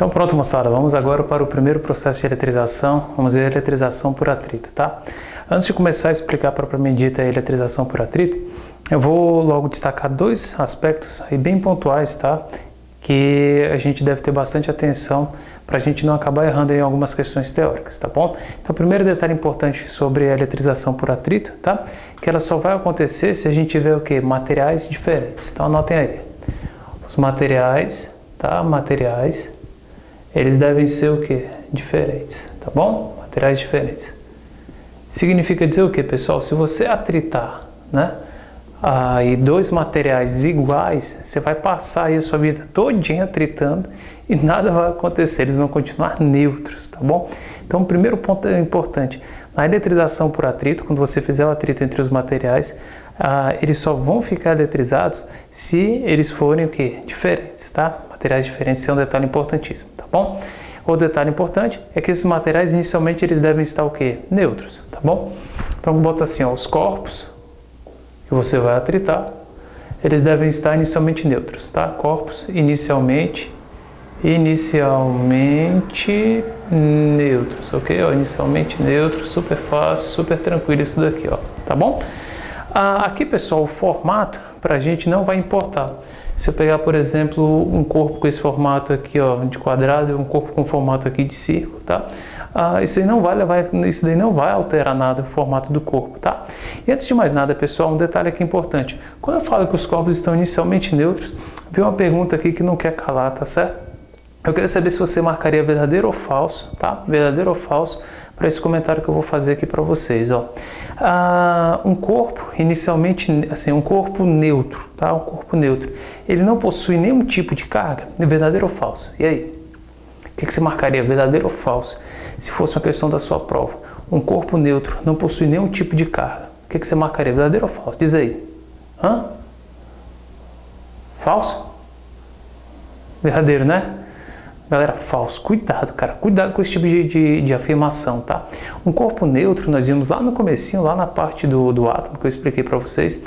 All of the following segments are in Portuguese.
Então pronto, moçada, vamos agora para o primeiro processo de eletrização. Vamos ver a eletrização por atrito, tá? Antes de começar a explicar propriamente dita a eletrização por atrito, eu vou logo destacar dois aspectos aí bem pontuais, tá? Que a gente deve ter bastante atenção para a gente não acabar errando em algumas questões teóricas, tá bom? Então, o primeiro detalhe importante sobre a eletrização por atrito, tá? Que ela só vai acontecer se a gente tiver o quê? Materiais diferentes. Então, anotem aí. Os materiais, tá? Materiais, eles devem ser o quê? Diferentes, tá bom? Materiais diferentes. Significa dizer o quê, pessoal? Se você atritar, né? E dois materiais iguais, você vai passar aí a sua vida todinha atritando e nada vai acontecer, eles vão continuar neutros, tá bom? Então, o primeiro ponto é importante. Na eletrização por atrito, quando você fizer o atrito entre os materiais, eles só vão ficar eletrizados se eles forem o quê? Diferentes, tá? Materiais diferentes, esse é um detalhe importantíssimo, tá bom? Outro detalhe importante é que esses materiais, inicialmente, eles devem estar o quê? Neutros, tá bom? Então, bota assim, ó, os corpos que você vai atritar, eles devem estar inicialmente neutros, tá? Corpos inicialmente neutros, ok? Ó, inicialmente neutros, super fácil, super tranquilo isso daqui, ó, tá bom? Aqui, pessoal, o formato para a gente não vai importar. Se eu pegar, por exemplo, um corpo com esse formato aqui, ó, de quadrado e um corpo com formato aqui de círculo, tá? Isso daí não vai alterar nada o formato do corpo, tá? E antes de mais nada, pessoal, um detalhe aqui importante. Quando eu falo que os corpos estão inicialmente neutros, veio uma pergunta aqui que não quer calar, tá certo? Eu queria saber se você marcaria verdadeiro ou falso, tá? Verdadeiro ou falso, para esse comentário que eu vou fazer aqui para vocês, ó. Um corpo inicialmente, assim, um corpo neutro, tá? Um corpo neutro, ele não possui nenhum tipo de carga, é verdadeiro ou falso? E aí? O que você marcaria, verdadeiro ou falso? Se fosse uma questão da sua prova, um corpo neutro não possui nenhum tipo de carga, o que você marcaria, verdadeiro ou falso? Diz aí. Hã? Falso? Verdadeiro, né? Galera, falso. Cuidado, cara. Cuidado com esse tipo de afirmação, tá? Um corpo neutro, nós vimos lá no comecinho, lá na parte do átomo, que eu expliquei para vocês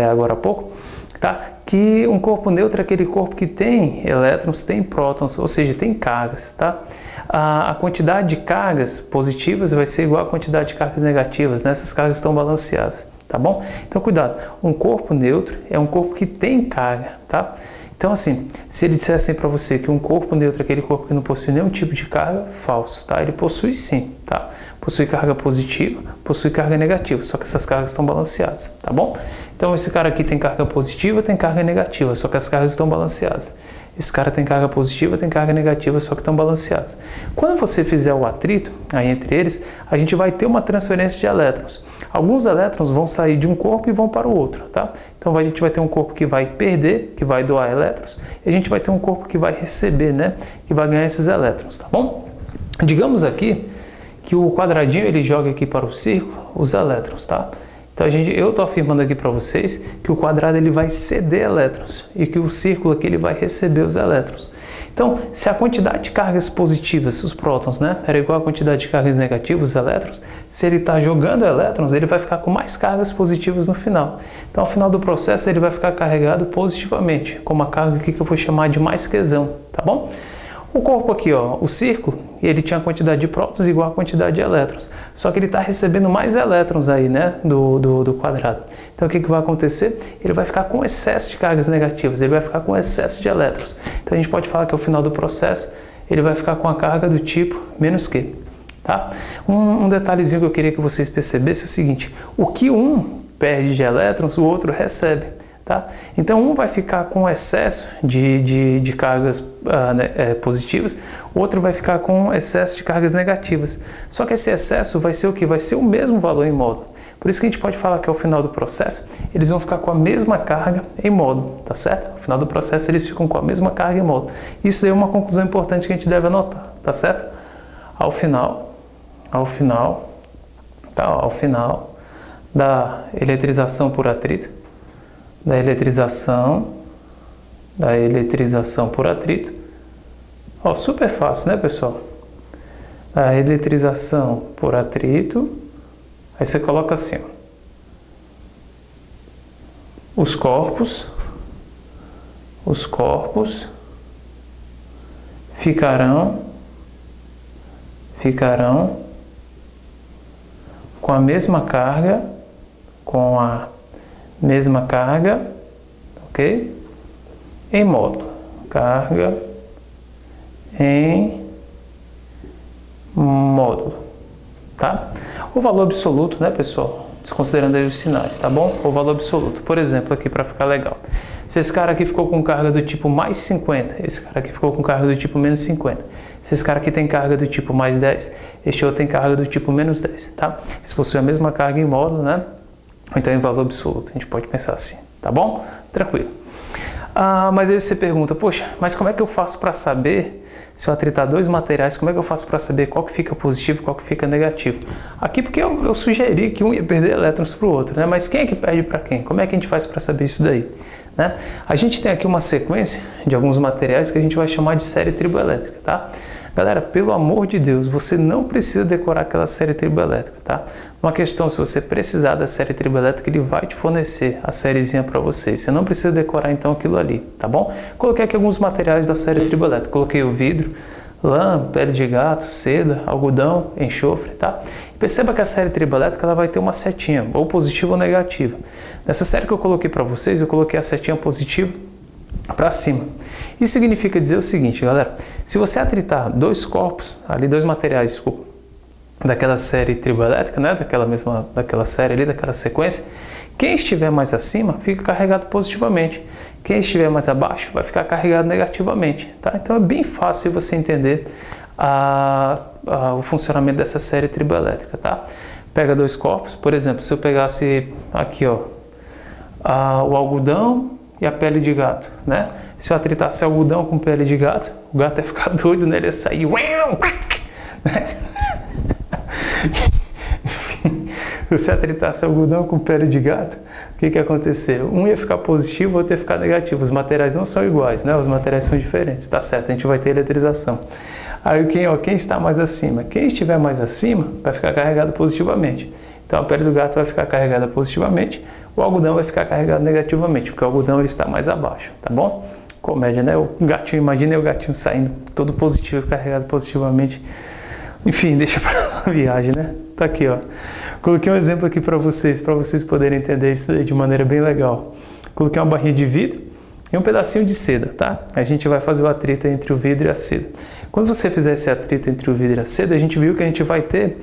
agora há pouco, tá? Que um corpo neutro é aquele corpo que tem elétrons, tem prótons, ou seja, tem cargas, tá? A quantidade de cargas positivas vai ser igual à quantidade de cargas negativas, né? Essas cargas estão balanceadas, tá bom? Então, cuidado. Um corpo neutro é um corpo que tem carga, tá? Então, assim, se ele disser assim para você que um corpo neutro é aquele corpo que não possui nenhum tipo de carga, falso, tá? Ele possui sim, tá? Possui carga positiva, possui carga negativa, só que essas cargas estão balanceadas, tá bom? Então, esse cara aqui tem carga positiva, tem carga negativa, só que as cargas estão balanceadas. Esse cara tem carga positiva, tem carga negativa, só que estão balanceadas. Quando você fizer o atrito, aí entre eles, a gente vai ter uma transferência de elétrons. Alguns elétrons vão sair de um corpo e vão para o outro, tá? Então a gente vai ter um corpo que vai perder, que vai doar elétrons, e a gente vai ter um corpo que vai receber, né? Que vai ganhar esses elétrons, tá bom? Digamos aqui que o quadradinho ele joga aqui para o círculo os elétrons, tá? Então eu estou afirmando aqui para vocês que o quadrado ele vai ceder elétrons e que o círculo aqui ele vai receber os elétrons. Então, se a quantidade de cargas positivas, os prótons, né, era igual à quantidade de cargas negativas, os elétrons, se ele está jogando elétrons, ele vai ficar com mais cargas positivas no final. Então, ao final do processo, ele vai ficar carregado positivamente, com uma carga aqui que eu vou chamar de mais quesão, tá bom? O corpo aqui, ó, o círculo, ele tinha a quantidade de prótons igual à quantidade de elétrons. Só que ele está recebendo mais elétrons aí, né, do quadrado. Então, o que vai acontecer? Ele vai ficar com excesso de cargas negativas, ele vai ficar com excesso de elétrons. Então, a gente pode falar que ao final do processo, ele vai ficar com a carga do tipo menos Q, tá? Um detalhezinho que eu queria que vocês percebessem é o seguinte, o que um perde de elétrons, o outro recebe. Tá? Então, um vai ficar com excesso de cargas positivas, o outro vai ficar com excesso de cargas negativas. Só que esse excesso vai ser o quê? Vai ser o mesmo valor em módulo. Por isso que a gente pode falar que ao final do processo, eles vão ficar com a mesma carga em módulo, tá certo? Ao final do processo, eles ficam com a mesma carga em módulo. Isso é uma conclusão importante que a gente deve anotar, tá certo? Ao final da eletrização por atrito, da eletrização por atrito. Ó, super fácil, né, pessoal? A eletrização por atrito, aí você coloca assim, ó, os corpos ficarão com a mesma carga, ok? Em módulo, carga em módulo, tá? O valor absoluto, né, pessoal? Desconsiderando aí os sinais, tá bom? O valor absoluto. Por exemplo, aqui para ficar legal. Se esse cara aqui ficou com carga do tipo mais 50, esse cara aqui ficou com carga do tipo menos 50. Se esse cara aqui tem carga do tipo mais 10, este outro tem carga do tipo menos 10, tá? Eles possuem a mesma carga em módulo, né? Ou então em valor absoluto. A gente pode pensar assim, tá bom? Tranquilo. Mas aí você pergunta, poxa, mas como é que eu faço para saber, se eu atritar dois materiais, como é que eu faço para saber qual que fica positivo e qual que fica negativo? Aqui porque eu sugeri que um ia perder elétrons para o outro, né? Mas quem é que perde para quem? Como é que a gente faz para saber isso daí? Né? A gente tem aqui uma sequência de alguns materiais que a gente vai chamar de série triboelétrica, tá? Galera, pelo amor de Deus, você não precisa decorar aquela série triboelétrica, tá? Uma questão, se você precisar da série triboelétrica, ele vai te fornecer a sériezinha para você. Você não precisa decorar então aquilo ali, tá bom? Coloquei aqui alguns materiais da série triboelétrica. Coloquei o vidro, lã, pele de gato, seda, algodão, enxofre, tá? E perceba que a série triboelétrica ela vai ter uma setinha, ou positiva ou negativa. Nessa série que eu coloquei para vocês, eu coloquei a setinha positiva para cima. Isso significa dizer o seguinte, galera, se você atritar dois corpos, ali dois materiais, desculpa, daquela série triboelétrica, né, daquela série ali, daquela sequência, quem estiver mais acima fica carregado positivamente, quem estiver mais abaixo vai ficar carregado negativamente, tá? Então é bem fácil você entender o funcionamento dessa série triboelétrica, tá? Pega dois corpos, por exemplo, se eu pegasse aqui, ó, o algodão e a pele de gato, né? Se eu atritasse algodão com pele de gato, o gato ia ficar doido, né? Ele ia sair, enfim, se você atritasse algodão com pele de gato, o que ia acontecer? Um ia ficar positivo, o outro ia ficar negativo. Os materiais não são iguais, né? Os materiais são diferentes, tá certo? A gente vai ter eletrização. Aí quem está mais acima? Quem estiver mais acima vai ficar carregado positivamente. Então a pele do gato vai ficar carregada positivamente, o algodão vai ficar carregado negativamente, porque o algodão ele está mais abaixo, tá bom? Comédia, né? O gatinho, imagina o gatinho saindo todo positivo, carregado positivamente. Enfim, deixa pra viagem, né? Tá aqui, ó. Coloquei um exemplo aqui para vocês poderem entender isso aí de maneira bem legal. Coloquei uma barrinha de vidro e um pedacinho de seda, tá? A gente vai fazer o atrito entre o vidro e a seda. Quando você fizer esse atrito entre o vidro e a seda, a gente viu que a gente vai ter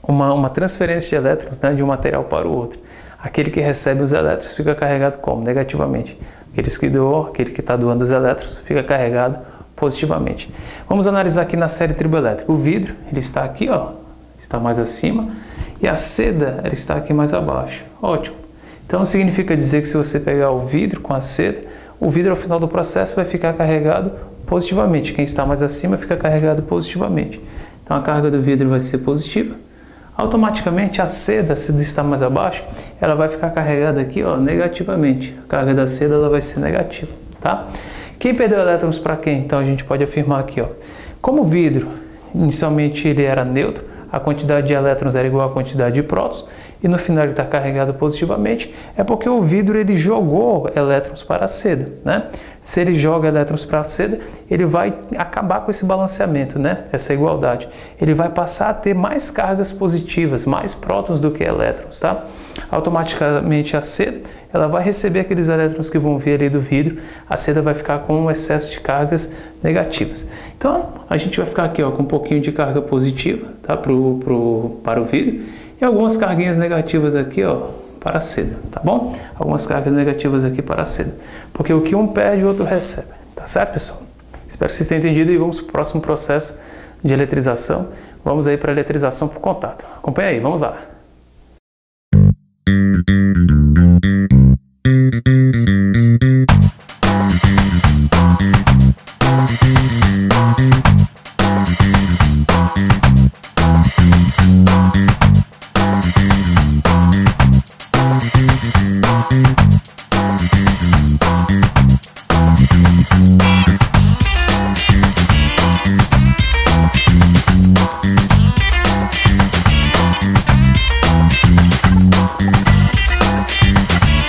uma transferência de elétrons, né, de um material para o outro. Aquele que recebe os elétrons fica carregado como? Negativamente. Aquele que está doando os elétrons fica carregado positivamente. Vamos analisar aqui na série triboelétrica. O vidro, ele está aqui, ó, está mais acima, e a seda, ela está aqui mais abaixo. Ótimo. Então significa dizer que se você pegar o vidro com a seda, o vidro ao final do processo vai ficar carregado positivamente. Quem está mais acima fica carregado positivamente. Então a carga do vidro vai ser positiva. Automaticamente a seda, se está mais abaixo, ela vai ficar carregada aqui, ó, negativamente. A carga da seda ela vai ser negativa, tá? Quem perdeu elétrons para quem? Então a gente pode afirmar aqui, ó. Como o vidro inicialmente ele era neutro, a quantidade de elétrons era igual à quantidade de prótons, e no final ele está carregado positivamente, é porque o vidro ele jogou elétrons para a seda, né? Se ele joga elétrons para a seda, ele vai acabar com esse balanceamento, né? Essa igualdade. Ele vai passar a ter mais cargas positivas, mais prótons do que elétrons, tá? Automaticamente a seda, ela vai receber aqueles elétrons que vão vir ali do vidro, a seda vai ficar com um excesso de cargas negativas. Então, a gente vai ficar aqui, ó, com um pouquinho de carga positiva, tá? Para o vidro, e algumas carguinhas negativas aqui, ó, para a seda, tá bom? Algumas cargas negativas aqui para a seda. Porque o que um perde, o outro recebe. Tá certo, pessoal? Espero que vocês tenham entendido e vamos para o próximo processo de eletrização. Vamos aí para a eletrização por contato. Acompanha aí, vamos lá.